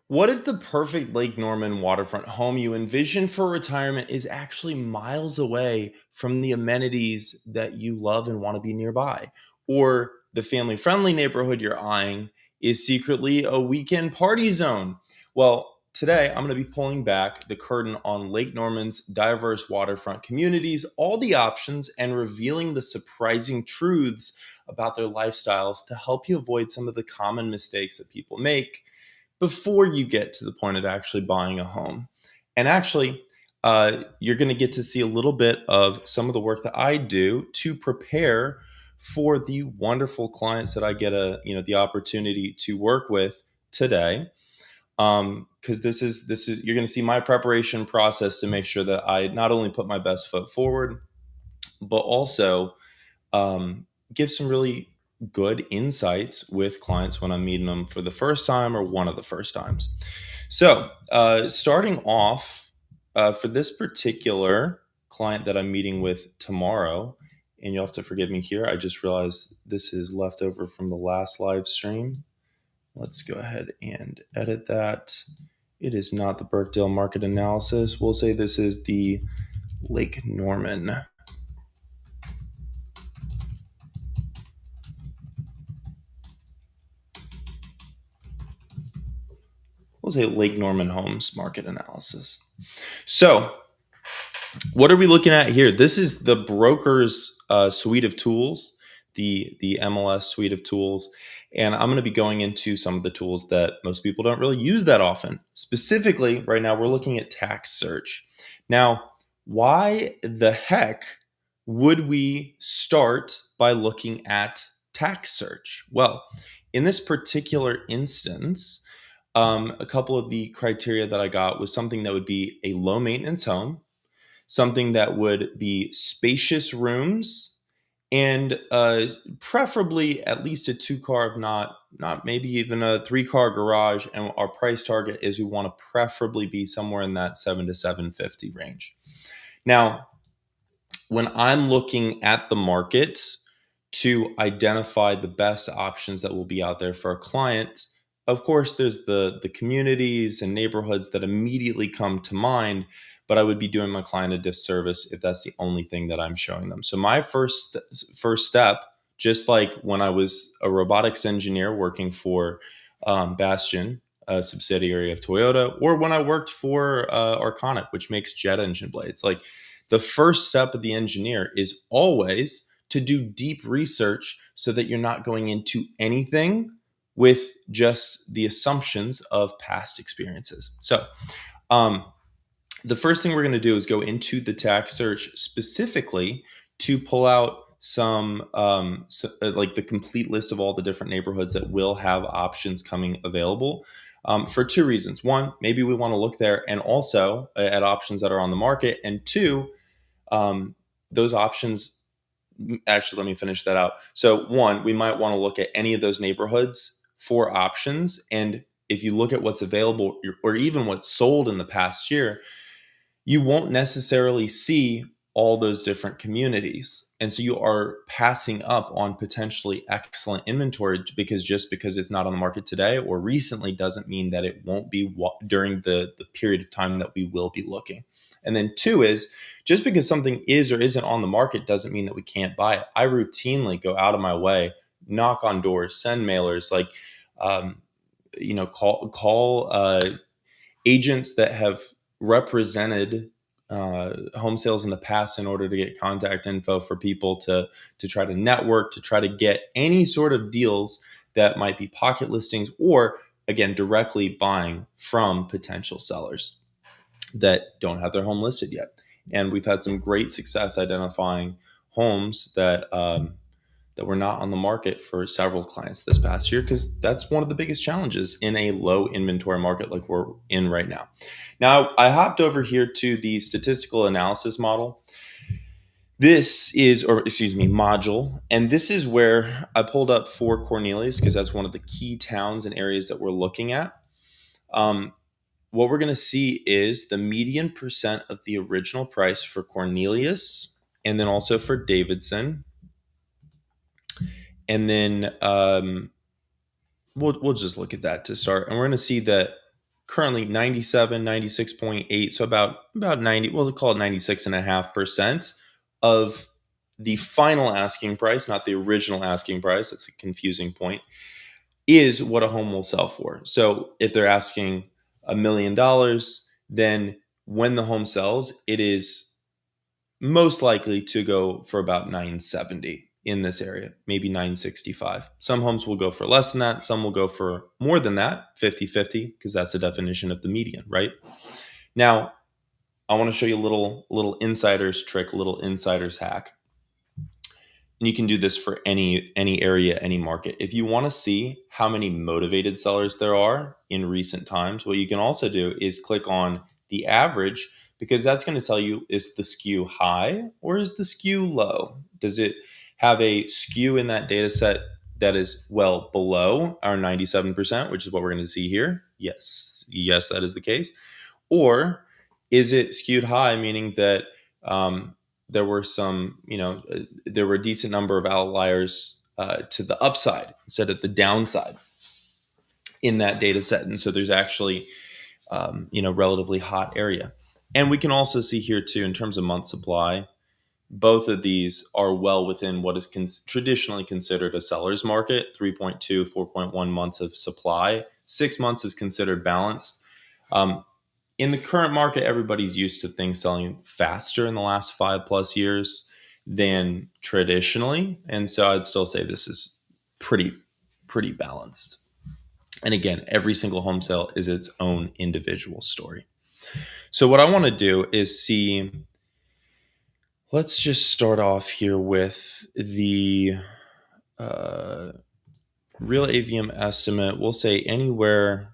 What if the perfect Lake Norman waterfront home you envision for retirement is actually miles away from the amenities that you love and want to be nearby? Or the family friendly neighborhood you're eyeing is secretly a weekend party zone? Well, today I'm going to be pulling back the curtain on Lake Norman's diverse waterfront communities, all the options, and revealing the surprising truths about their lifestyles to help you avoid some of the common mistakes that people make before you get to the point of actually buying a home. And actually, you're going to get to see a little bit of some of the work that I do to prepare for the wonderful clients that I get the opportunity to work with today. Because this is you're going to see my preparation process to make sure that I not only put my best foot forward, but also um, give some really good insights with clients when I'm meeting them for the first time or one of the first times. So, starting off for this particular client that I'm meeting with tomorrow, and you'll have to forgive me here. I just realized this is leftover from the last live stream. Let's go ahead and edit that. It is not the Birkdale market analysis. We'll say this is the Lake Norman. We'll say Lake Norman Homes market analysis. So, what are we looking at here? This is the broker's suite of tools, the MLS suite of tools, and I'm going to be going into some of the tools that most people don't really use that often. Specifically, right now we're looking at tax search. Now, why the heck would we start by looking at tax search? Well, in this particular instance, a couple of the criteria that I got was something that would be a low maintenance home, something that would be spacious rooms, and preferably at least a two car, if not maybe even a three-car garage. And our price target is we want to preferably be somewhere in that 7 to 750 range. Now, when I'm looking at the market to identify the best options that will be out there for a client, of course, there's the communities and neighborhoods that immediately come to mind, but I would be doing my client a disservice if that's the only thing that I'm showing them. So my first step, just like when I was a robotics engineer working for Bastion, a subsidiary of Toyota, or when I worked for Arconic, which makes jet engine blades, like the first step of the engineer is always to do deep research so that you're not going into anything with just the assumptions of past experiences. So, um, the first thing we're going to do is go into the tax search specifically to pull out like the complete list of all the different neighborhoods that will have options coming available. For two reasons. One, maybe we want to look there and also at options that are on the market. And two, those options, actually, let me finish that out. So, one, we might want to look at any of those neighborhoods for options. And if you look at what's available or even what's sold in the past year, you won't necessarily see all those different communities. And so you are passing up on potentially excellent inventory because just because it's not on the market today or recently doesn't mean that it won't be during the period of time that we will be looking. And then two is just because something is or isn't on the market doesn't mean that we can't buy it. I routinely go out of my way, knock on doors, send mailers, like, call agents that have represented home sales in the past in order to get contact info for people to try to network, to try to get any sort of deals that might be pocket listings or again directly buying from potential sellers that don't have their home listed yet. And we've had some great success identifying homes that were not on the market for several clients this past year because that's one of the biggest challenges in a low inventory market like we're in right now. Now, I hopped over here to the statistical analysis model. This is, or excuse me, module. And this is where I pulled up for Cornelius because that's one of the key towns and areas that we're looking at. Um, what we're going to see is the median percent of the original price for Cornelius and then also for Davidson. And then we'll just look at that to start. And we're going to see that currently 97, 96.8, so about 90, we'll call it 96.5% of the final asking price, not the original asking price. That's a confusing point, is what a home will sell for. So if they're asking $1 million, then when the home sells, it is most likely to go for about 970 in this area, maybe 965. Some homes will go for less than that. Some will go for more than that, 50-50, because that's the definition of the median, right? Now, I want to show you a little insider's trick, a little insider's hack. And you can do this for any area, any market. If you want to see how many motivated sellers there are in recent times, what you can also do is click on the average, because that's going to tell you, is the skew high or is the skew low? Does it have a skew in that data set that is well below our 97%, which is what we're going to see here? Yes, that is the case. Or is it skewed high, meaning that there were some, there were a decent number of outliers to the upside instead of the downside in that data set. And so there's actually, relatively hot area. And we can also see here too, in terms of month supply, both of these are well within what is traditionally considered a seller's market, 3.2, 4.1 months of supply. 6 months is considered balanced. In the current market, everybody's used to things selling faster in the last 5+ years than traditionally. And so I'd still say this is pretty balanced. And again, every single home sale is its own individual story. So what I want to do is see, let's just start off here with the real AVM estimate. We'll say anywhere.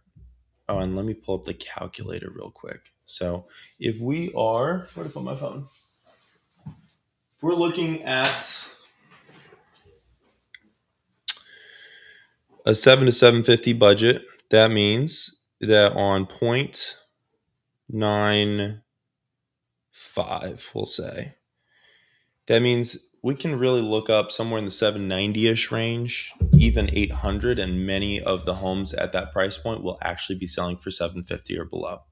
Oh, and let me pull up the calculator real quick. So if we are, where to put my phone? If we're looking at a 7 to 750 budget, that means that on 0.95, we'll say, that means we can really look up somewhere in the 790-ish range, even 800, and many of the homes at that price point will actually be selling for 750 or below.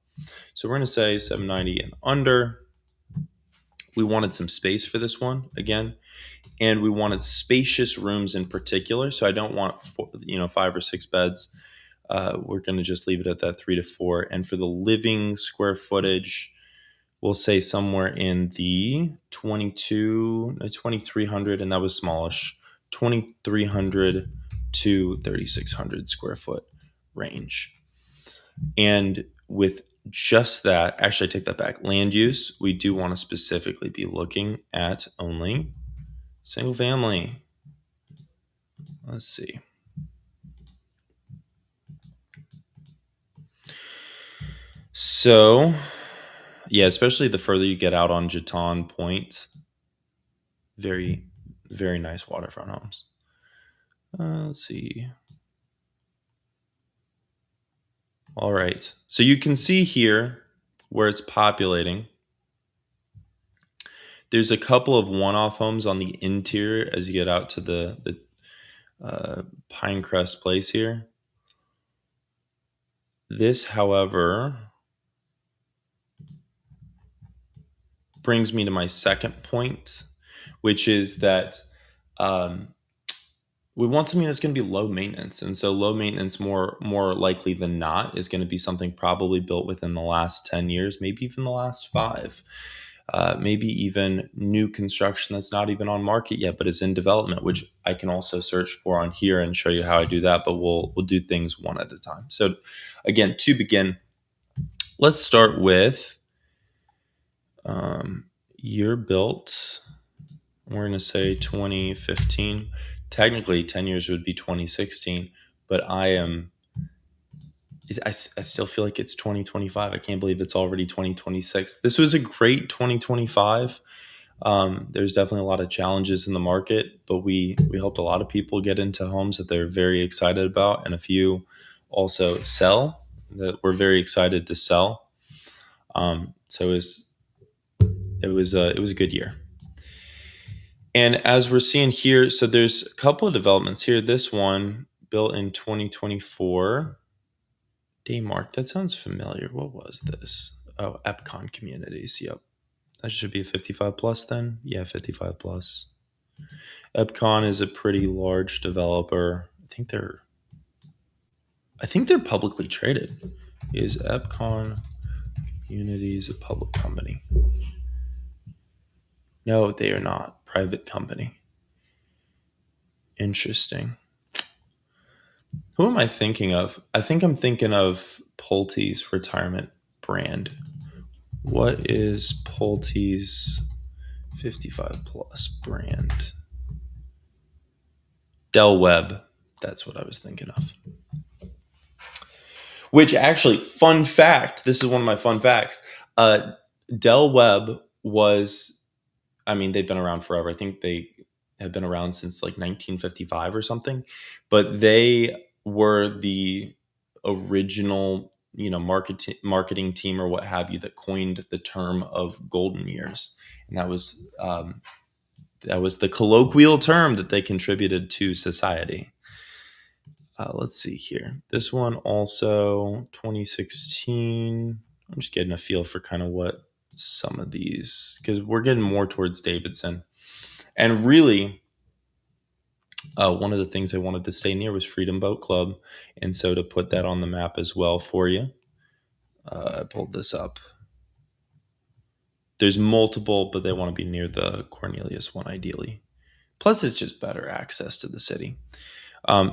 So we're going to say 790 and under. We wanted some space for this one again, and we wanted spacious rooms in particular. So I don't want 5 or 6 beds. We're going to just leave it at that 3 to 4. And for the living square footage, we'll say somewhere in the 2,300, and that was smallish, 2,300 to 3,600 square foot range. And with just that, actually, I take that back. Land use, we do want to specifically be looking at only single family. Let's see. So, yeah, especially the further you get out on Jeton Point, very, very nice waterfront homes. Let's see. All right. So you can see here where it's populating. There's a couple of one-off homes on the interior as you get out to the Pinecrest Place here. This, however, brings me to my second point, which is that we want something that's going to be low maintenance. And so low maintenance, more likely than not, is going to be something probably built within the last 10 years, maybe even the last 5. Maybe even new construction that's not even on market yet, but is in development, which I can also search for on here and show you how I do that. But we'll do things one at a time. So again, to begin, let's start with year built. We're going to say 2015. Technically, 10 years would be 2016, but I still feel like it's 2025. I can't believe it's already 2026. This was a great 2025. There's definitely a lot of challenges in the market, but we helped a lot of people get into homes that they're very excited about, and a few also sell that we're very excited to sell. So it was a good year. And as we're seeing here, so there's a couple of developments here. This one built in 2024. Daymark, that sounds familiar. What was this? Oh, Epcon Communities. Yep. That should be a 55 plus then. Yeah, 55 plus. Epcon is a pretty large developer. I think they're publicly traded. Is Epcon Communities a public company? No, they are not. Private company. Interesting. Who am I thinking of? I think I'm thinking of Pulte's retirement brand. What is Pulte's 55 plus brand? Del Webb. That's what I was thinking of. Which actually, fun fact, this is one of my fun facts. Del Webb was, I mean, they've been around forever. I think they have been around since like 1955 or something, but they were the original, marketing team or what have you that coined the term of golden years, and that was the colloquial term that they contributed to society. Let's see here. This one also 2016. I'm just getting a feel for kind of what some of these, because we're getting more towards Davidson. And really, one of the things I wanted to stay near was Freedom Boat Club. And so to put that on the map as well for you, I pulled this up. There's multiple, but they want to be near the Cornelius one ideally. Plus, it's just better access to the city.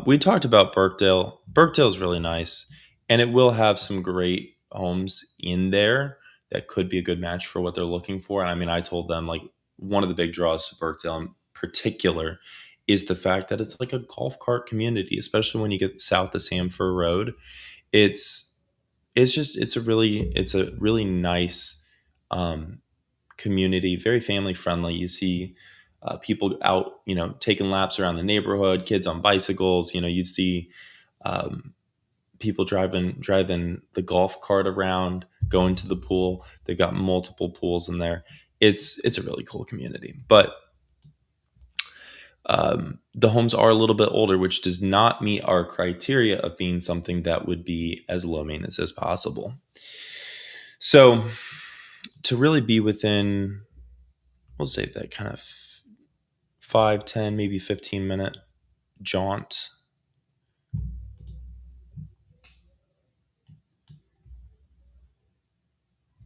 We talked about Birkdale. Birkdale is really nice, and it will have some great homes in there that could be a good match for what they're looking for. And I mean, I told them like one of the big draws to Birkdale in particular is the fact that it's like a golf cart community, especially when you get south of Samford Road. It's it's a really nice um, community, very family friendly. You see people out, taking laps around the neighborhood, kids on bicycles. You see um, people driving the golf cart around, going to the pool. They've got multiple pools in there. It's a really cool community, but the homes are a little bit older, which does not meet our criteria of being something that would be as low maintenance as possible. So to really be within, we'll say that kind of 5, 10, maybe 15-minute jaunt.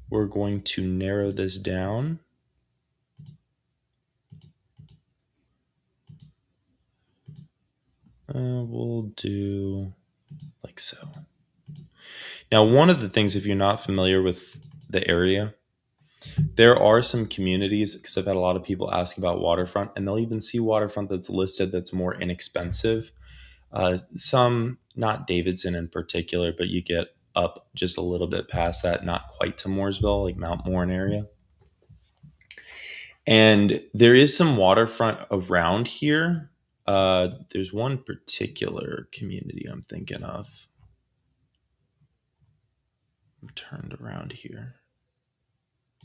We're going to narrow this down. We'll do like so. Now, one of the things, if you're not familiar with the area, there are some communities, because I've had a lot of people ask about waterfront, and they'll even see waterfront that's listed that's more inexpensive. Some, not Davidson in particular, but you get up just a little bit past that, not quite to Mooresville, like Mount Morin area. And there is some waterfront around here. There's one particular community I'm thinking of. I'm turned around here.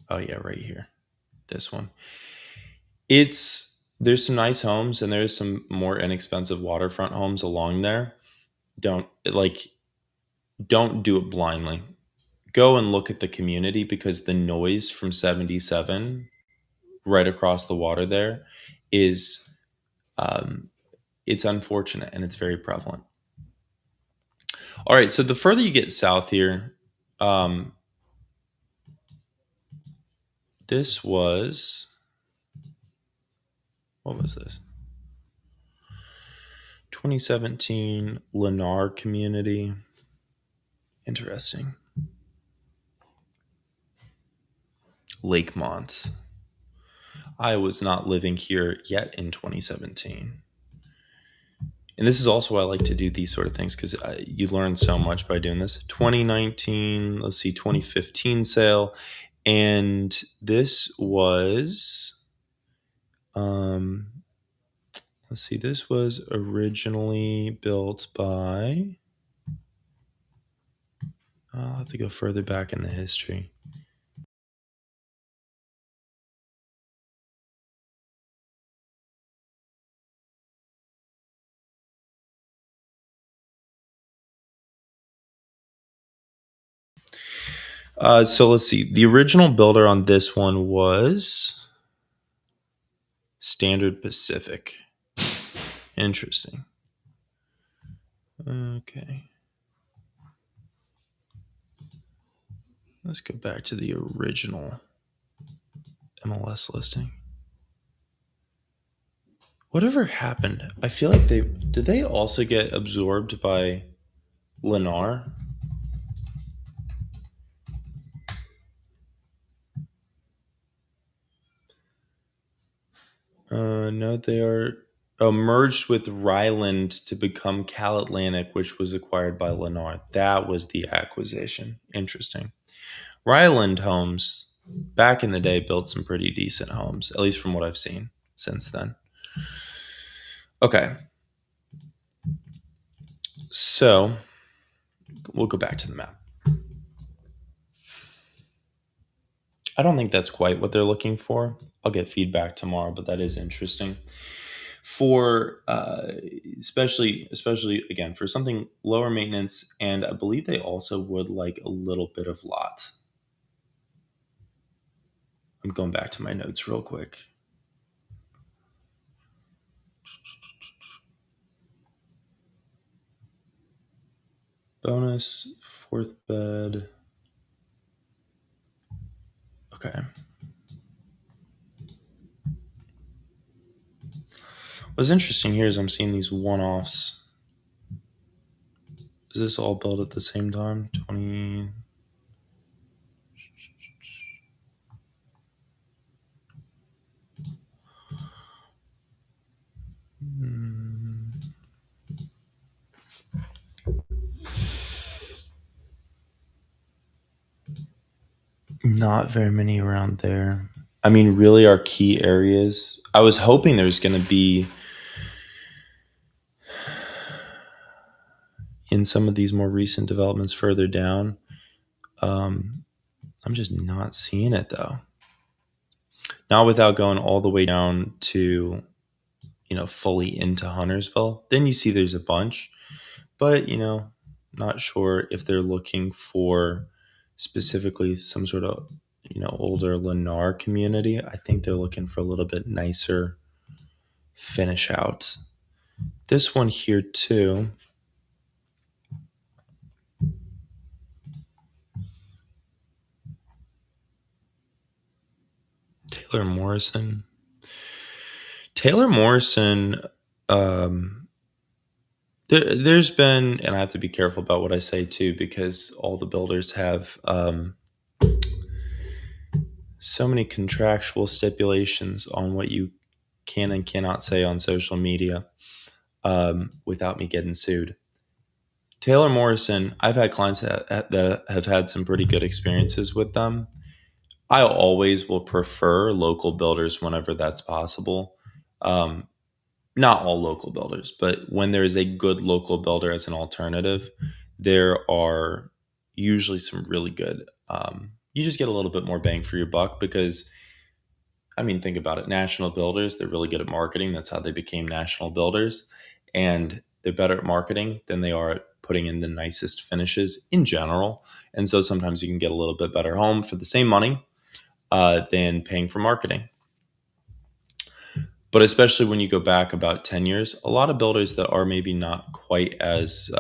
Oh yeah, right here. This one. There's some nice homes and there's some more inexpensive waterfront homes along there. Don't do it blindly. Go and look at the community, because the noise from 77 right across the water there is um, it's unfortunate and it's very prevalent. All right, so the further you get south here, um, this was, what was this? 2017 Lennar community. Interesting. Lakemont. I was not living here yet in 2017. And this is also why I like to do these sort of things, because you learn so much by doing this. 2019, let's see, 2015 sale. And this was, let's see, this was originally built by, I'll have to go further back in the history. So let's see. The original builder on this one was Standard Pacific. Interesting. Okay. Let's go back to the original MLS listing. Whatever happened? I feel like they also get absorbed by Lennar? No, they are merged with Ryland to become Cal Atlantic, which was acquired by Lennar. That was the acquisition. Interesting. Ryland Homes, back in the day, built some pretty decent homes, at least from what I've seen since then. Okay. So we'll go back to the map. I don't think that's quite what they're looking for. I'll get feedback tomorrow, but that is interesting. For especially again for something lower maintenance, and I believe they also would like a little bit of lot. I'm going back to my notes real quick. Bonus, fourth bed. Okay. What's interesting here is I'm seeing these one-offs. Is this all built at the same time? 20. Not very many around there. I mean, really, our key areas. I was hoping there's going to be in some of these more recent developments further down. I'm just not seeing it though. Not without going all the way down to, fully into Huntersville. Then you see there's a bunch, but not sure if they're looking for specifically some sort of, older Lennar community. I think they're looking for a little bit nicer finish out. This one here too. Taylor Morrison. Taylor Morrison, there's been, and I have to be careful about what I say too, because all the builders have so many contractual stipulations on what you can and cannot say on social media without me getting sued. Taylor Morrison, I've had clients that have had some pretty good experiences with them. I always will prefer local builders whenever that's possible. Um, Not all local builders, but when there is a good local builder as an alternative, there are usually some really good. You just get a little bit more bang for your buck because, I mean, think about it. National builders, they're really good at marketing. That's how they became national builders. And they're better at marketing than they are at putting in the nicest finishes in general. And so sometimes you can get a little bit better home for the same money than paying for marketing. But especially when you go back about 10 years, a lot of builders that are maybe not quite as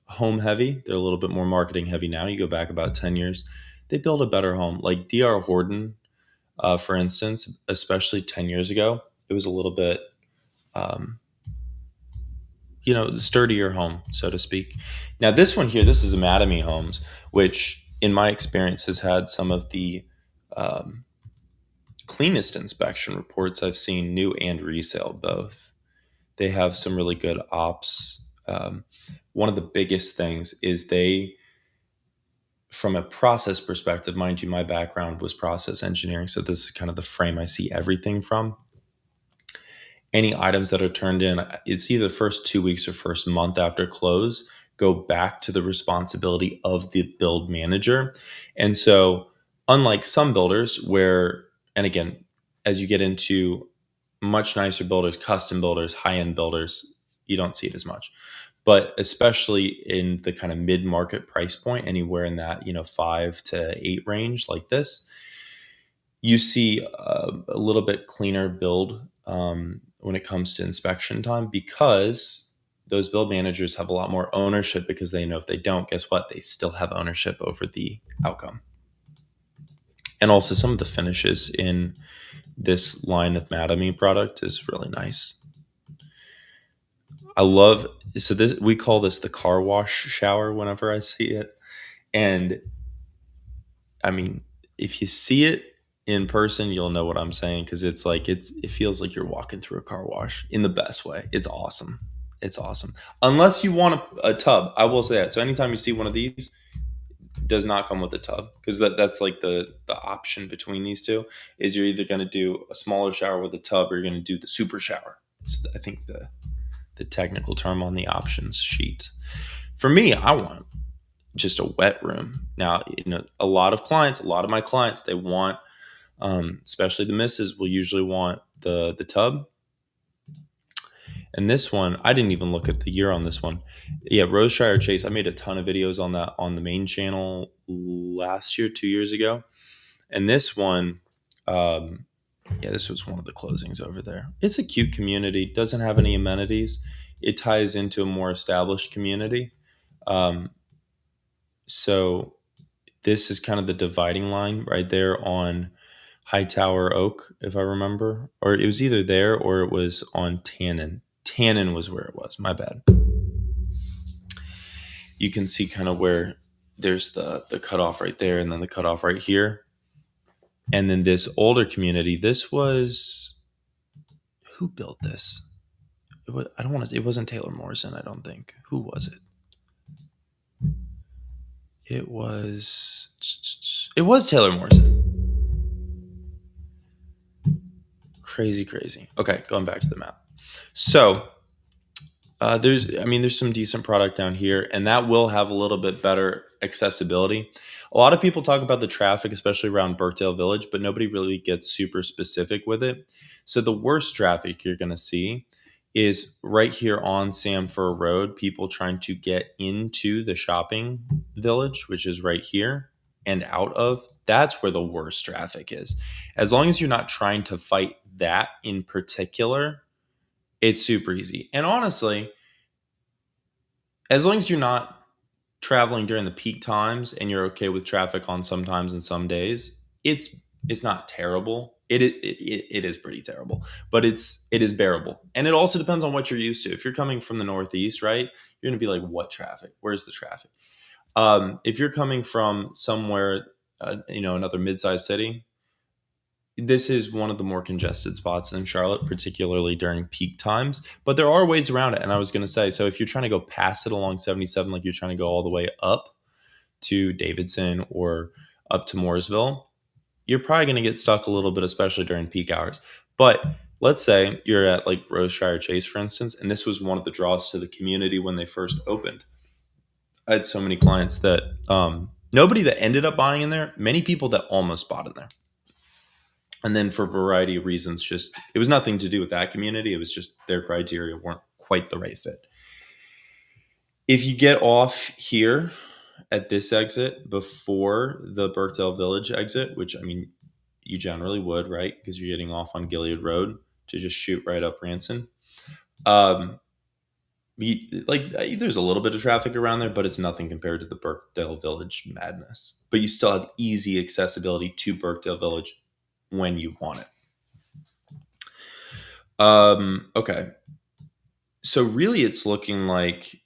home heavy, they're a little bit more marketing heavy now. You go back about 10 years, they build a better home. Like D.R. Horton, for instance, especially 10 years ago, it was a little bit, um, sturdier home, so to speak. Now, this one here, this is Academy Homes, which in my experience has had some of the um, cleanest inspection reports I've seen, new and resale both. They have some really good ops. One of the biggest things is from a process perspective, mind you, my background was process engineering. So this is kind of the frame I see everything from. Any items that are turned in, it's either the first 2 weeks or first month after close, go back to the responsibility of the build manager. And so, unlike some builders where, and again, as you get into much nicer builders, custom builders, high end builders, you don't see it as much. but especially in the kind of mid-market price point, anywhere in that 5 to 8 range like this, you see a little bit cleaner build when it comes to inspection time, because those build managers have a lot more ownership, because they know if they don't, guess what? They still have ownership over the outcome. And also, some of the finishes in this line of Madame product is really nice. I love, so this, we call this the car wash shower whenever I see it. And I mean, if you see it in person, you'll know what I'm saying, because it's like it feels like you're walking through a car wash in the best way. It's awesome. It's awesome. Unless you want a tub, I will say that. So anytime you see one of these, it does not come with a tub, because that's like the option between these two is you're either going to do a smaller shower with a tub, or you're going to do the super shower. So I think the technical term on the options sheet. For me, I want just a wet room. Now, a lot of my clients, they want, especially the misses, will usually want the tub. And this one, I didn't even look at the year on this one. Yeah, Roseshire Chase. I made a ton of videos on that on the main channel last year, 2 years ago. And this one, yeah, this was one of the closings over there. It's a cute community. Doesn't have any amenities. It ties into a more established community. Um, so this is kind of the dividing line right there on Hightower Oak, if I remember, or it was either there or it was on Tannen. Tannen was where it was. My bad. You can see kind of where there's the cutoff right there, and then the cutoff right here, and then this older community. This was, who built this? I don't want to. It wasn't Taylor Morrison, I don't think. Who was it? It was. It was Taylor Morrison. Crazy. Okay, going back to the map. So there's some decent product down here, and that will have a little bit better accessibility. A lot of people talk about the traffic, especially around Birkdale Village, but nobody really gets super specific with it. So the worst traffic you're going to see is right here on Samford Road, people trying to get into the shopping village, which is right here, and out of. That's where the worst traffic is. As long as you're not trying to fight that in particular, it's super easy. And honestly, as long as you're not traveling during the peak times and you're okay with traffic on some times and some days, it's not terrible. It is pretty terrible, but it is bearable. And it also depends on what you're used to. If you're coming from the Northeast, right, you're gonna be like, what traffic? Where's the traffic? If you're coming from somewhere, another mid-sized city, this is one of the more congested spots in Charlotte, particularly during peak times. But there are ways around it. And I was going to say, so if you're trying to go past it along 77, like you're trying to go all the way up to Davidson or up to Mooresville, you're probably going to get stuck a little bit, especially during peak hours. But let's say you're at like Roseshire Chase, for instance, and this was one of the draws to the community when they first opened. I had so many clients that nobody that ended up buying in there, many people that almost bought in there. And then for a variety of reasons, just it was nothing to do with that community. It was just their criteria weren't quite the right fit. If you get off here at this exit before the Birkdale Village exit, which I mean, you generally would, right? Because you're getting off on Gilead Road to just shoot right up Ranson. There's a little bit of traffic around there, but it's nothing compared to the Birkdale Village madness. But you still have easy accessibility to Birkdale Village when you want it. Okay. So really it's looking like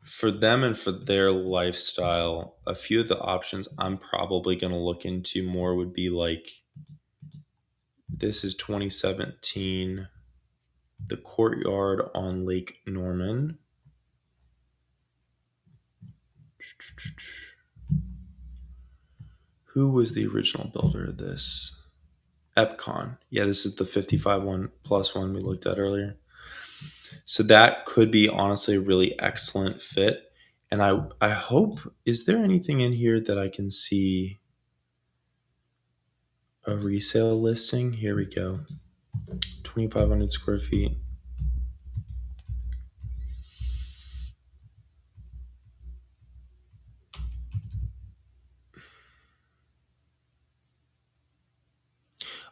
for them and for their lifestyle, a few of the options I'm probably going to look into more would be like, this is 2017, the Courtyard on Lake Norman. Who was the original builder of this? Epcon. Yeah, this is the 55+1 we looked at earlier. So that could be honestly a really excellent fit. And I hope, is there anything in here that I can see a resale listing? Here we go. 2,500 square feet.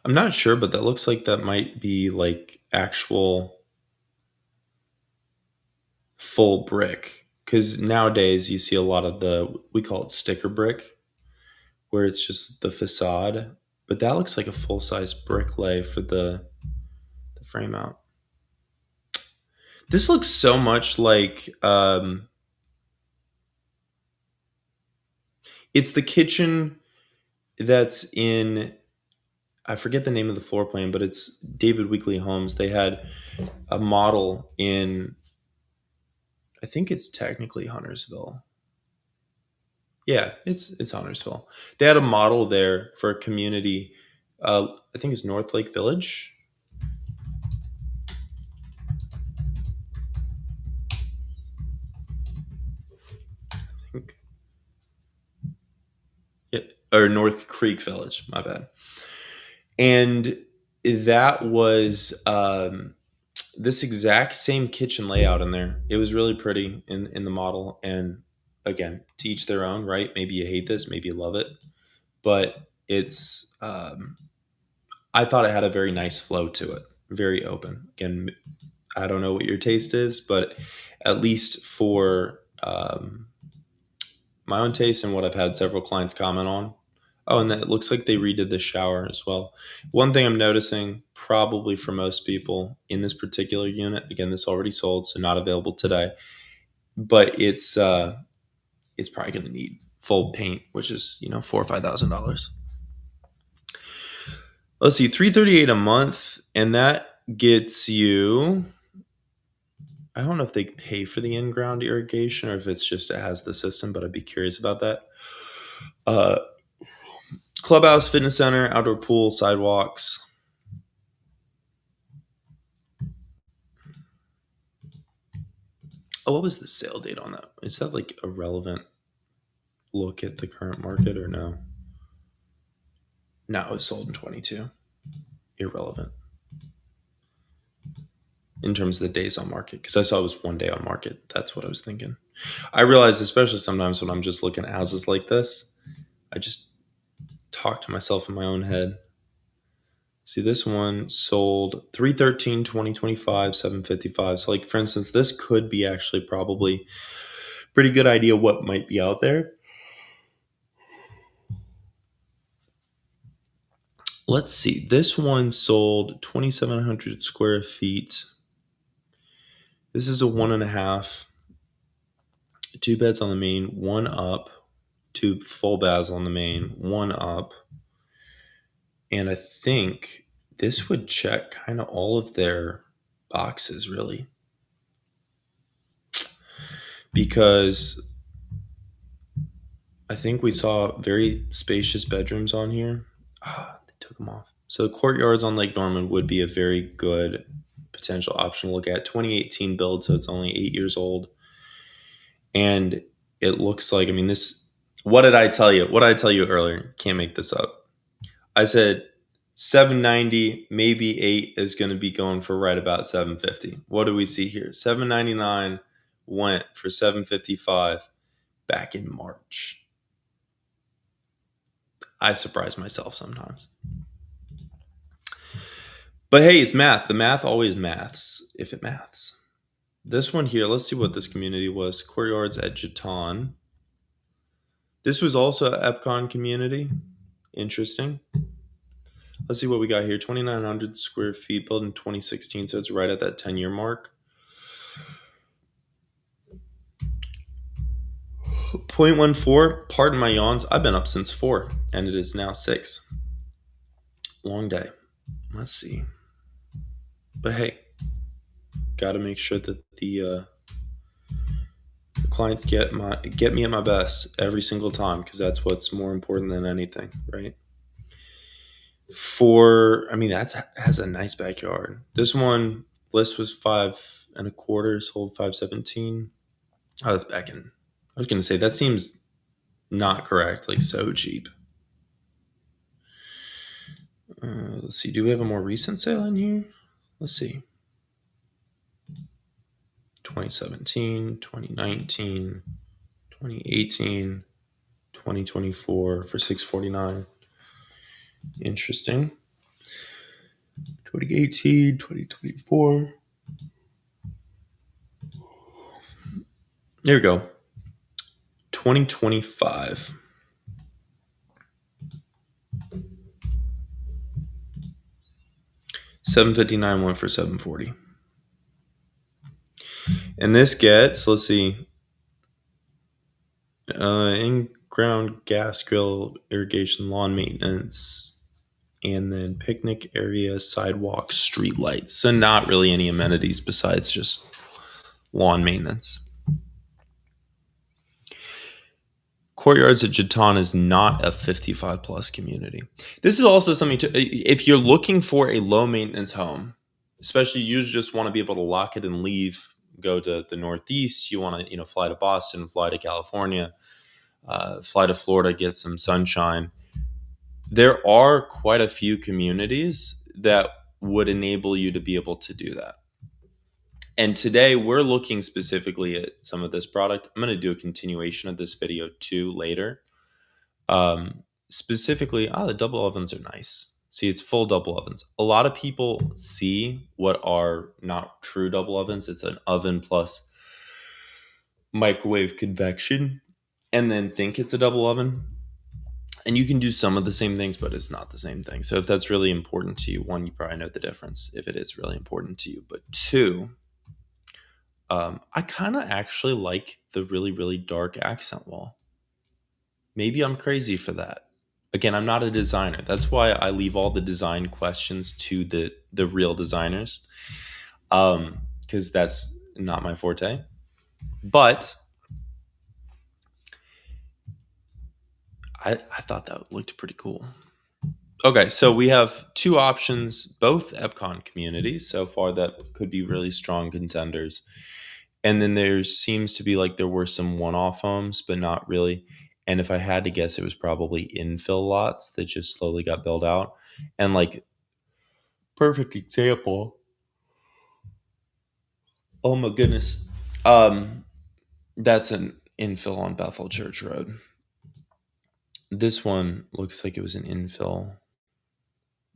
I'm not sure, but that looks like that might be like actual full brick. Because nowadays you see a lot of we call it sticker brick, where it's just the facade. But that looks like a full size brick lay for the frame out. This looks so much like it's the kitchen that's in, I forget the name of the floor plan, but it's David Weekley Homes. They had a model in, I think it's technically Huntersville. Yeah, it's Huntersville. They had a model there for a community. I think it's North Lake Village. I think, yeah, or North Creek Village. My bad. And that was this exact same kitchen layout in there. It was really pretty in the model. And again, to each their own, right? Maybe you hate this, maybe you love it, but it's. I thought it had a very nice flow to it, very open. Again, I don't know what your taste is, but at least for my own taste and what I've had several clients comment on. Oh, and then it looks like they redid the shower as well. One thing I'm noticing, probably for most people in this particular unit, again, this already sold, so not available today, but it's probably going to need full paint, which is $4,000 or $5,000. Let's see, 338 a month, and that gets you. I don't know if they pay for the in-ground irrigation or if it's just it has the system, but I'd be curious about that. Uh, Clubhouse, fitness center, outdoor pool, sidewalks. Oh, what was the sale date on that? Is that like a relevant look at the current market or no? No, it was sold in 22. Irrelevant in terms of the days on market because I saw it was 1 day on market. That's what I was thinking. I realize, especially sometimes when I'm just looking at houses like this, I just talk to myself in my own head. See, this one sold 3/13/2025, 755. So, like for instance, this could be actually probably pretty good idea what might be out there. Let's see. This one sold 2,700 square feet. This is a 1.5, two beds on the main, one up, two full baths on the main, one up. And I think this would check kind of all of their boxes, really. Because I think we saw very spacious bedrooms on here. They took them off. So courtyards on Lake Norman would be a very good potential option to look at. 2018 build, so it's only 8 years old. And it looks like, I mean, this, what did I tell you? What did I tell you earlier? Can't make this up. I said 790, maybe 8 is going to be going for right about 750. What do we see here? 799 went for 755 back in March. I surprise myself sometimes. But hey, it's math. The math always maths if it maths. This one here, let's see what this community was. Courtyards at Jeton. This was also an Epcon community. Interesting. Let's see what we got here. 2,900 square feet, built in 2016, so it's right at that 10-year mark. 0.14, pardon my yawns. I've been up since 4, and it is now 6. Long day. Let's see. But hey, got to make sure that the clients get me at my best every single time because that's what's more important than anything, right? I mean, that has a nice backyard. This one list was 5.25, sold 517. I was back in. I was gonna say that seems not correct, like so cheap. Let's see. Do we have a more recent sale in here? Let's see. 2017, 2019, 2018, 2024 for 649. Interesting. 2018, 2024. There we go. 2025. 759 went for 740. And this gets, let's see, in-ground gas grill, irrigation, lawn maintenance, and then picnic area, sidewalk, street lights. So not really any amenities besides just lawn maintenance. Courtyards at Jatan is not a 55 plus community. This is also something to, if you're looking for a low maintenance home, especially you just want to be able to lock it and leave, go to the Northeast, you want to, fly to Boston, fly to California, fly to Florida, get some sunshine. There are quite a few communities that would enable you to be able to do that. And today we're looking specifically at some of this product. I'm going to do a continuation of this video too later. Specifically, the double ovens are nice. See, it's full double ovens. A lot of people see what are not true double ovens. It's an oven plus microwave convection and then think it's a double oven. And you can do some of the same things, but it's not the same thing. So if that's really important to you, one, you probably know the difference if it is really important to you. But two, I kind of actually like the really, really dark accent wall. Maybe I'm crazy for that. Again, I'm not a designer. That's why I leave all the design questions to the real designers, because that's not my forte. But I thought that looked pretty cool. Okay, so we have two options, both Epcon communities so far that could be really strong contenders. And then there seems to be like there were some one-off homes, but not really. And if I had to guess, it was probably infill lots that just slowly got built out. And like perfect example. Oh my goodness. That's an infill on Bethel Church Road. This one looks like it was an infill,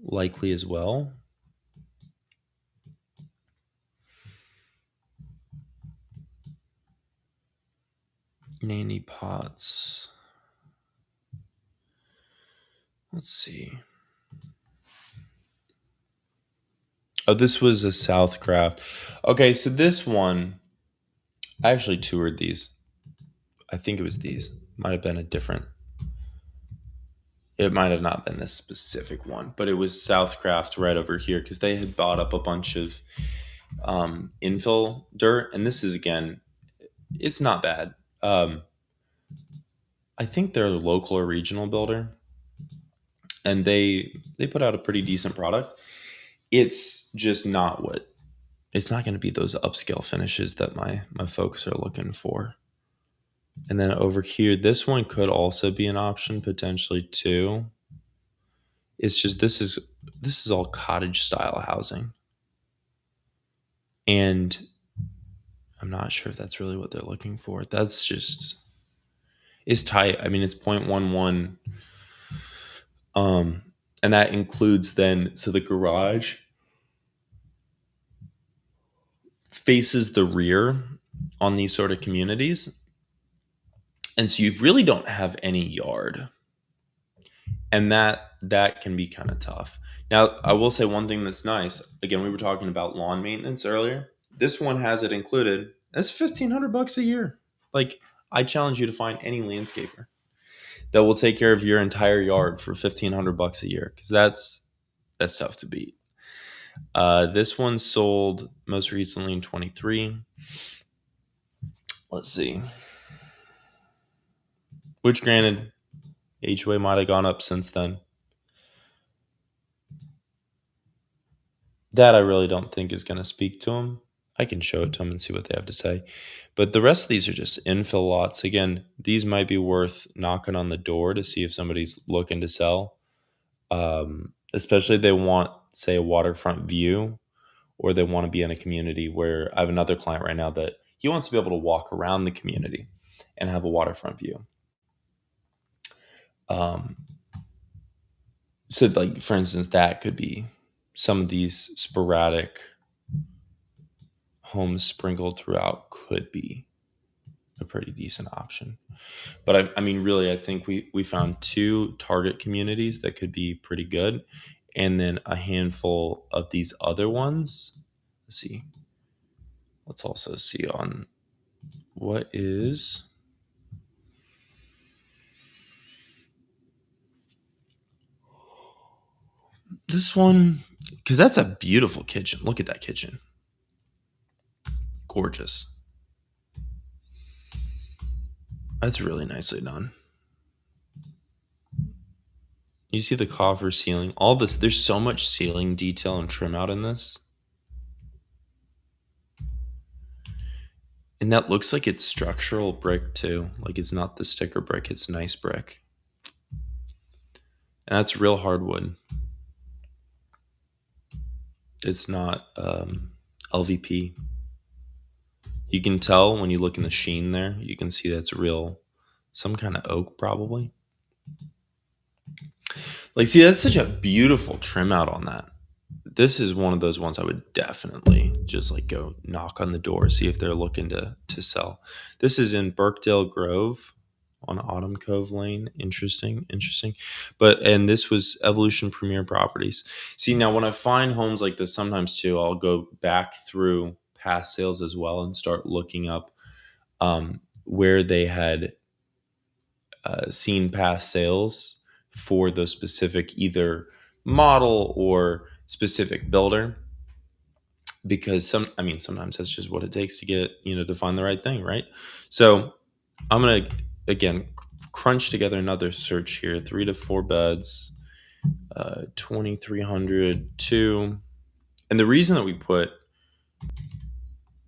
likely as well. Nanny Potts. Let's see. Oh, this was a Southcraft. Okay, so this one, I actually toured these. I think it was these. Might have been a different. It might have not been this specific one, but it was Southcraft right over here because they had bought up a bunch of infill dirt, and this is again, it's not bad. I think they're a local or regional builder, and they put out a pretty decent product. It's just not what it's not going to be those upscale finishes that my folks are looking for. And then over here, this one could also be an option potentially too. It's just this is all cottage style housing. And I'm not sure if that's really what they're looking for. That's just it's tight. I mean, it's 0.11 and that includes then so the garage faces the rear on these sort of communities. And so you really don't have any yard. And that can be kind of tough. Now, I will say one thing that's nice. Again, we were talking about lawn maintenance earlier. This one has it included. That's $1,500 a year. Like, I challenge you to find any landscaper that will take care of your entire yard for $1,500 a year, because that's tough to beat. This one sold most recently in 23. Let's see. Which, granted, HOA might have gone up since then. That I really don't think is going to speak to them. I can show it to them and see what they have to say. But the rest of these are just infill lots. Again, these might be worth knocking on the door to see if somebody's looking to sell. Especially if they want, say, a waterfront view, or they want to be in a community where I have another client right now that he wants to be able to walk around the community and have a waterfront view. So, like for instance, that could be some of these sporadic homes sprinkled throughout could be a pretty decent option. But I mean, really, I think we found two target communities that could be pretty good, and then a handful of these other ones. Let's see. Let's also see on what is this one, because that's a beautiful kitchen. Look at that kitchen, gorgeous. That's really nicely done. You see the coffer ceiling, all this. There's so much ceiling detail and trim out in this, and that looks like it's structural brick too. Like it's not the sticker brick; it's nice brick, and that's real hardwood. It's not LVP. You can tell when you look in the sheen there. You can see that's real, some kind of oak probably. Like, see, that's such a beautiful trim out on that. This is one of those ones I would definitely just like go knock on the door, see if they're looking to sell. This is in Birkdale Grove on Autumn Cove Lane. Interesting, interesting. But and this was Evolution Premier Properties. See, now when I find homes like this, sometimes too, I'll go back through past sales as well and start looking up where they had seen past sales for the specific either model or specific builder, because I mean sometimes that's just what it takes to get, to find the right thing, right? So I'm gonna again crunch together another search here: 3 to 4 beds, 2300 two. And the reason that we put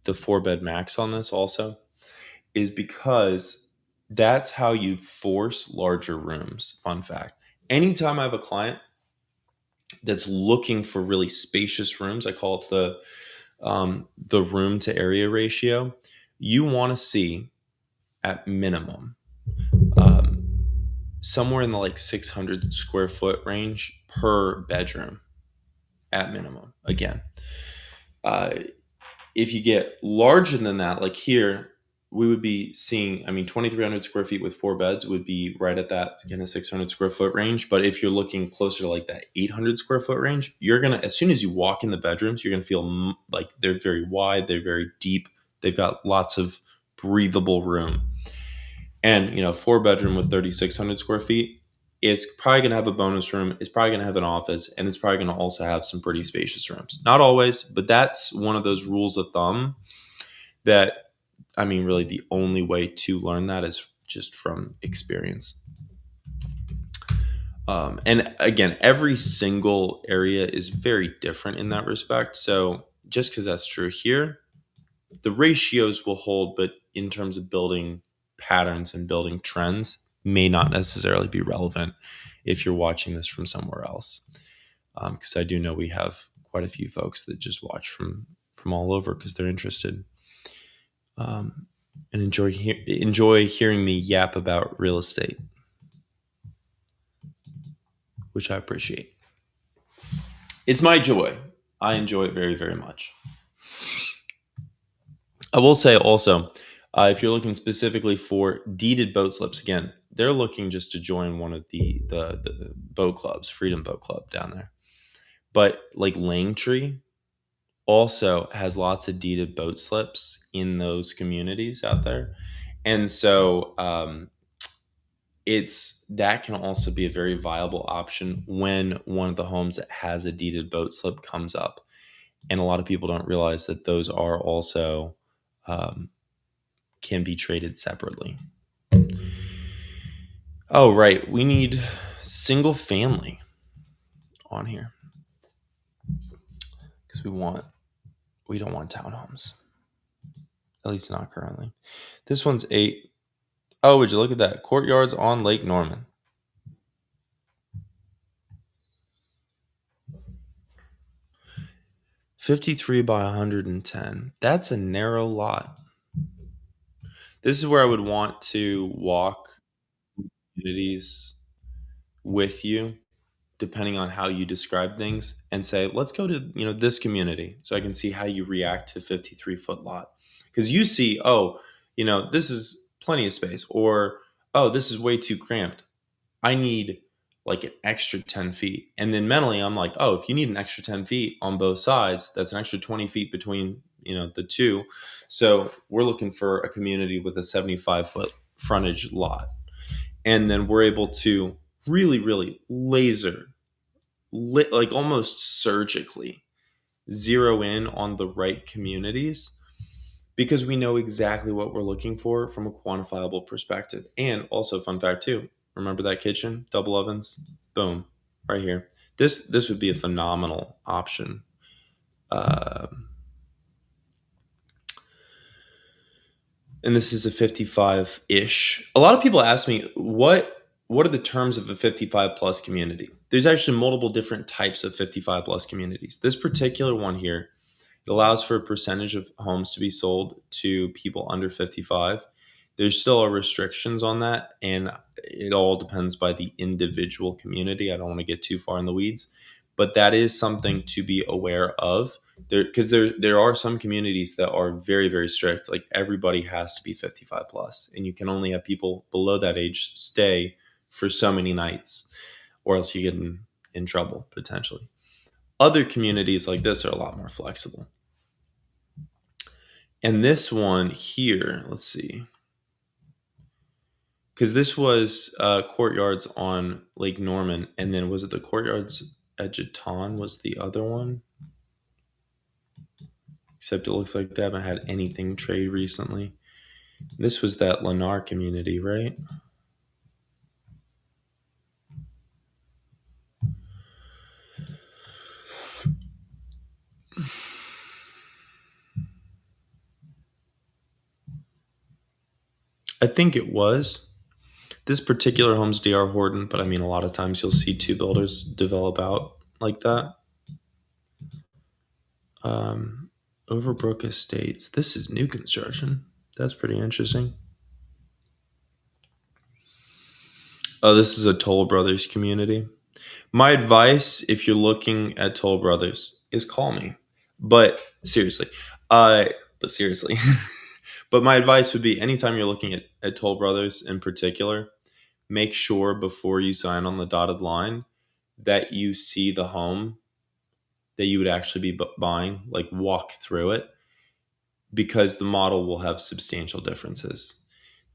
the 4 bed max on this also is because that's how you force larger rooms. Fun fact: anytime I have a client that's looking for really spacious rooms, I call it the room to area ratio. You want to see at minimum um, somewhere in the like 600 square foot range per bedroom at minimum. Again, uh, if you get larger than that, like here, we would be seeing, I mean, 2,300 square feet with 4 beds would be right at that, again, a 600 square foot range. But if you're looking closer to like that 800 square foot range, you're going to, as soon as you walk in the bedrooms, you're going to feel like they're very wide, they're very deep, they've got lots of breathable room. And, 4 bedroom with 3,600 square feet, it's probably going to have a bonus room. It's probably going to have an office, and it's probably going to also have some pretty spacious rooms. Not always, but that's one of those rules of thumb that, I mean, really the only way to learn that is just from experience. And again, every single area is very different in that respect. So just because that's true here, the ratios will hold, but in terms of building patterns and building trends, may not necessarily be relevant if you're watching this from somewhere else. Because I do know we have quite a few folks that just watch from all over because they're interested, and enjoy hearing me yap about real estate, which I appreciate. It's my joy. I enjoy it very, very much. I will say also, if you're looking specifically for deeded boat slips, again, they're looking just to join one of the boat clubs, Freedom Boat Club down there. But like Langtree also has lots of deeded boat slips in those communities out there, and so it's that can also be a very viable option when one of the homes that has a deeded boat slip comes up. And a lot of people don't realize that those are also um, can be traded separately. Oh, right. We need single family on here because we don't want townhomes, at least not currently. This one's 8. Oh, would you look at that? Courtyards on Lake Norman. 53 by 110. That's a narrow lot. This is where I would want to walk communities with you depending on how you describe things, and say, let's go to this community so I can see how you react to 53-foot lot. Because you see, oh, this is plenty of space, or oh, this is way too cramped. I need like an extra 10 feet. And then mentally, I'm like, oh, if you need an extra 10 feet on both sides, that's an extra 20 feet between, the two. So we're looking for a community with a 75-foot frontage lot. And then we're able to really, really like almost surgically zero in on the right communities because we know exactly what we're looking for from a quantifiable perspective. And also, fun fact too, remember that kitchen, double ovens, boom, right here. This would be a phenomenal option. Uh, and this is a 55-ish. A lot of people ask me what are the terms of a 55 plus community. There's actually multiple different types of 55 plus communities. This particular one here, it allows for a percentage of homes to be sold to people under 55. There's still restrictions on that, and it all depends by the individual community. I don't want to get too far in the weeds, but that is something to be aware of. There are some communities that are very, very strict. Like everybody has to be 55 plus, and you can only have people below that age stay for so many nights, or else you get in trouble potentially. Other communities like this are a lot more flexible. And this one here, let's see, because this was Courtyards on Lake Norman, and then was it the Courtyards at Jeton was the other one? Except it looks like they haven't had anything trade recently. This was that Lennar community, right? I think it was. This particular home's DR Horton, but I mean, a lot of times you'll see two builders develop out like that. Overbrook Estates. This is new construction. That's pretty interesting. Oh, this is a Toll Brothers community. My advice, if you're looking at Toll Brothers, is call me. But seriously, uh, but seriously, but my advice would be anytime you're looking at Toll Brothers in particular, make sure before you sign on the dotted line that you see the home that you would actually be buying, like walk through it, because the model will have substantial differences.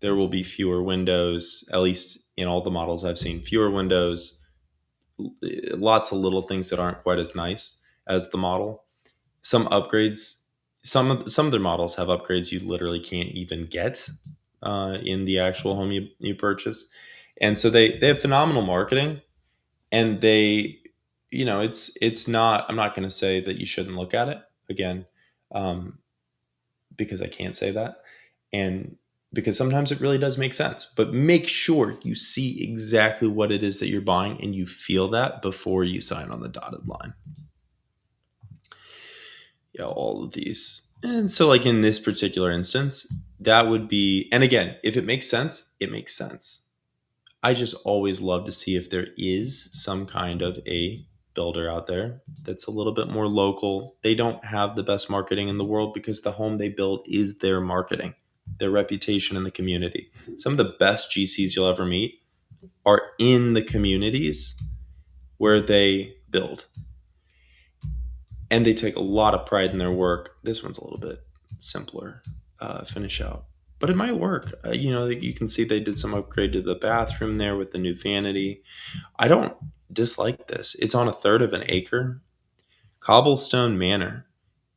There will be fewer windows, at least in all the models I've seen, fewer windows, lots of little things that aren't quite as nice as the model. Some upgrades, some of their models have upgrades you literally can't even get in the actual home you purchase. And so they have phenomenal marketing, and it's not, I'm not going to say that you shouldn't look at it again, um, because I can't say that. And because sometimes it really does make sense, but make sure you see exactly what it is that you're buying and you feel that before you sign on the dotted line. Yeah, all of these. And so, like in this particular instance, that would be, and again, if it makes sense, it makes sense. I just always love to see if there is some kind of a builder out there that's a little bit more local. They don't have the best marketing in the world because the home they build is their marketing, their reputation in the community. Some of the best GCs you'll ever meet are in the communities where they build. And they take a lot of pride in their work. This one's a little bit simpler finish out, but it might work. You can see they did some upgrade to the bathroom there with the new vanity. I don't dislike this. It's on a third of an acre. Cobblestone Manor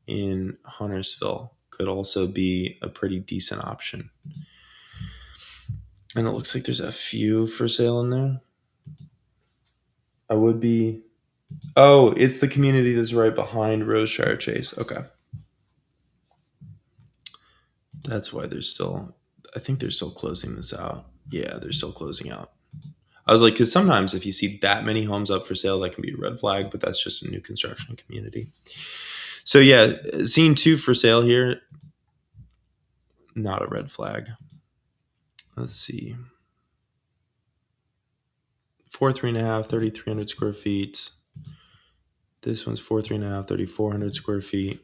in Huntersville could also be a pretty decent option. And it looks like there's a few for sale in there. I would be. Oh, it's the community that's right behind Roseshire Chase. Okay. That's why I think they're still closing this out. Yeah, they're still closing out. I was like, because sometimes if you see that many homes up for sale, that can be a red flag, but that's just a new construction community. So yeah, seeing two for sale here, not a red flag. Let's see. four, 3.5, 3,300 square feet. This one's 4, 3.5, 3,400 square feet.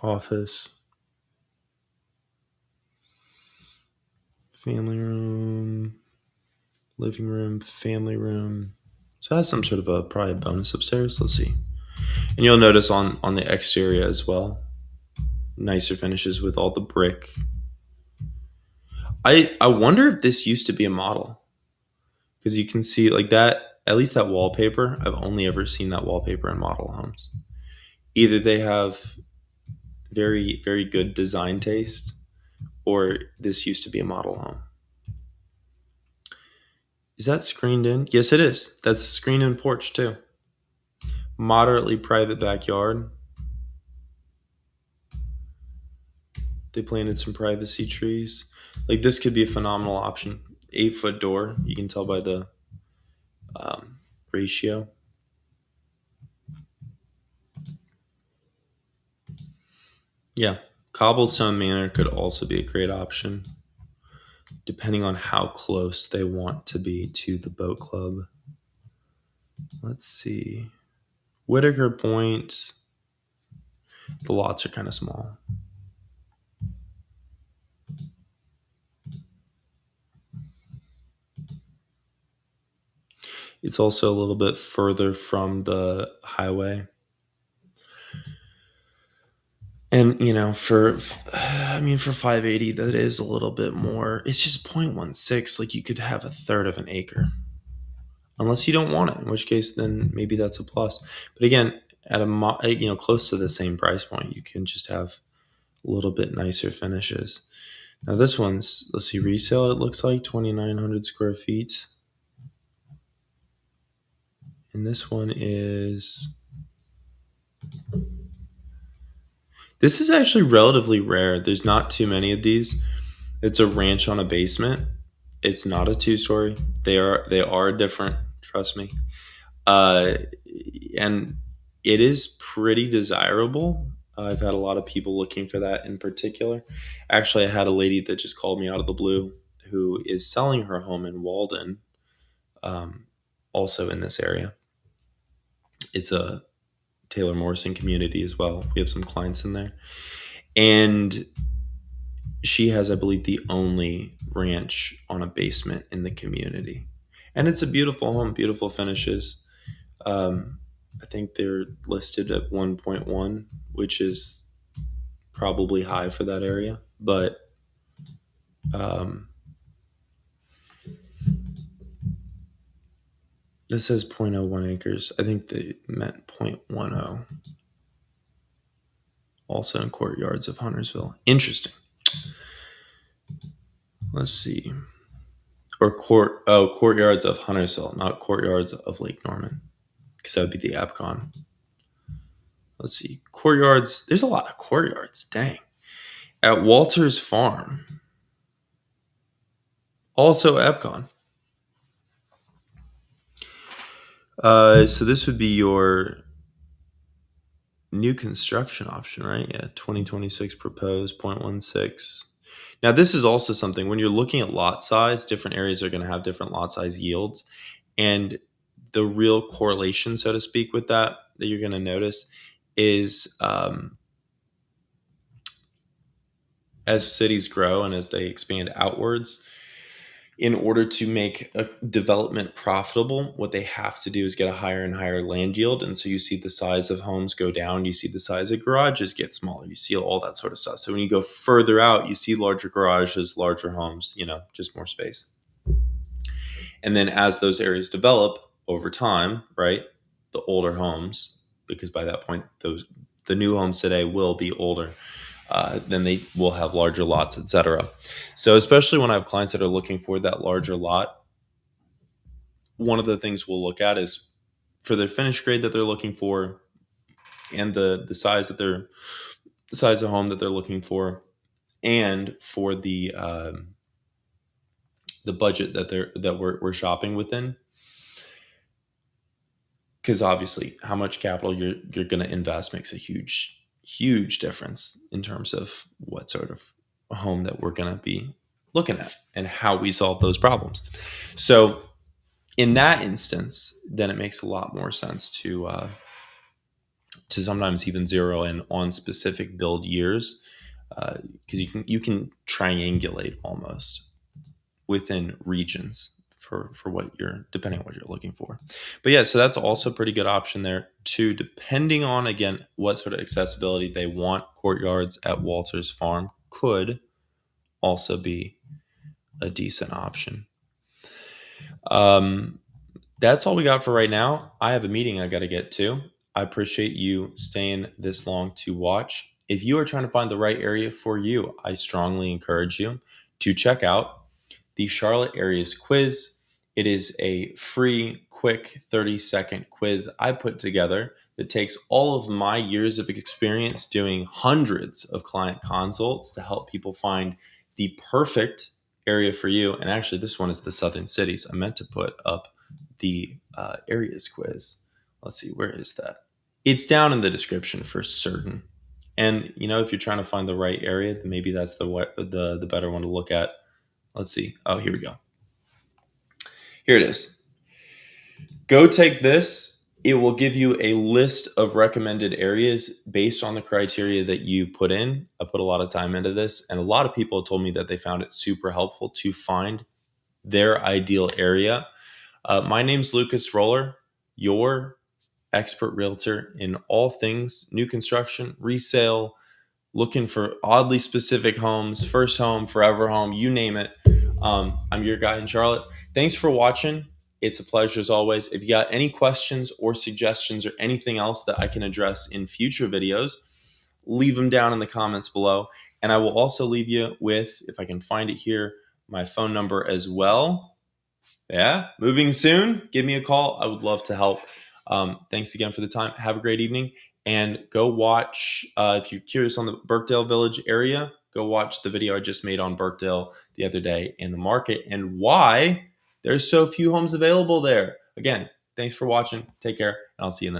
Office, family room, living room, family room. So it has some sort of a probably a bonus upstairs. Let's see. And you'll notice on the exterior as well, nicer finishes with all the brick. I wonder if this used to be a model because you can see like that. At least that wallpaper. I've only ever seen that wallpaper in model homes. Either they have very good design taste, or this used to be a model home. Is that screened in? Yes, it is. That's screened in porch too. Moderately private backyard. They planted some privacy trees. Like this could be a phenomenal option. 8-foot door. You can tell by the um, ratio. Yeah, cobblestone manor could also be a great option, depending on how close they want to be to the boat club. Let's see. Whitaker Point. The lots are kind of small. It's also a little bit further from the highway. And for 580, that is a little bit more. It's just 0.16. Like you could have a third of an acre, unless you don't want it. In which case, then maybe that's a plus. But again, at close to the same price point, you can just have a little bit nicer finishes. Now this one's, let's see, resale. It looks like 2,900 square feet, and this one is. This is actually relatively rare. There's not too many of these. It's a ranch on a basement. It's not a two-story. They are different. Trust me. Uh, and it is pretty desirable. I've had a lot of people looking for that in particular. Actually, I had a lady that just called me out of the blue who is selling her home in Walden, um, also in this area. It's a Taylor Morrison community as well. We have some clients in there. And she has, I believe, the only ranch on a basement in the community. And it's a beautiful home, beautiful finishes. Um, I think they're listed at 1.1, which is probably high for that area. But um, this says zero point zero 0.01 acres. I think they meant 0.10. Also in courtyards of Huntersville. Interesting. Let's see. Or courtyards of Huntersville, not courtyards of Lake Norman, because that would be the Epcon. Let's see. Courtyards. There's a lot of courtyards. Dang. At Walter's Farm. Also Epcon. So this would be your new construction option, right? Yeah, 2026 proposed 0.16. Now, this is also something when you're looking at lot size, different areas are going to have different lot size yields. And the real correlation, so to speak, with that you're going to notice is as cities grow and as they expand outwards, in order to make a development profitable, what they have to do is get a higher and higher land yield. And so you see the size of homes go down. You see the size of garages get smaller. You see all that sort of stuff. So when you go further out, you see larger garages, larger homes, just more space. And then as those areas develop over time, right, the older homes, because by that point, the new homes today will be older. Then they will have larger lots, etc. So especially when I have clients that are looking for that larger lot, one of the things we'll look at is for their finish grade that they're looking for, and the size of home that they're looking for, and for the budget that we're shopping within. Because obviously, how much capital you're going to invest makes a huge huge difference in terms of what sort of home that we're going to be looking at and how we solve those problems. So in that instance, then it makes a lot more sense to sometimes even zero in on specific build years, because you can triangulate almost within regions for what you're, depending on what you're looking for. But yeah, so that's also a pretty good option there too, depending on, again, what sort of accessibility they want. Courtyards at Walter's Farm could also be a decent option. That's all we got for right now. I have a meeting I got to get to. I appreciate you staying this long to watch. If you are trying to find the right area for you, I strongly encourage you to check out the Charlotte Areas Quiz. It is a free, quick 30-second quiz I put together that takes all of my years of experience doing hundreds of client consults to help people find the perfect area for you. And actually, this one is the Southern Cities. I meant to put up the areas quiz. Let's see, where is that? It's down in the description for certain. And if you're trying to find the right area, then maybe that's the better one to look at. Let's see. Oh, here we go. Here it is. Go take this. It will give you a list of recommended areas based on the criteria that you put in. I put a lot of time into this, and a lot of people told me that they found it super helpful to find their ideal area. My name's Lucas Roller, your expert realtor in all things new construction, resale, looking for oddly specific homes, first home, forever home, you name it. I'm your guy in Charlotte. Thanks for watching. It's a pleasure as always. If you got any questions or suggestions or anything else that I can address in future videos, leave them down in the comments below. And I will also leave you with, if I can find it here, my phone number as well. Yeah, moving soon. Give me a call. I would love to help. Thanks again for the time. Have a great evening. And go watch, if you're curious on the Birkdale Village area, go watch the video I just made on Birkdale the other day in the market and why there's so few homes available there. Again, thanks for watching. Take care, and I'll see you in the next.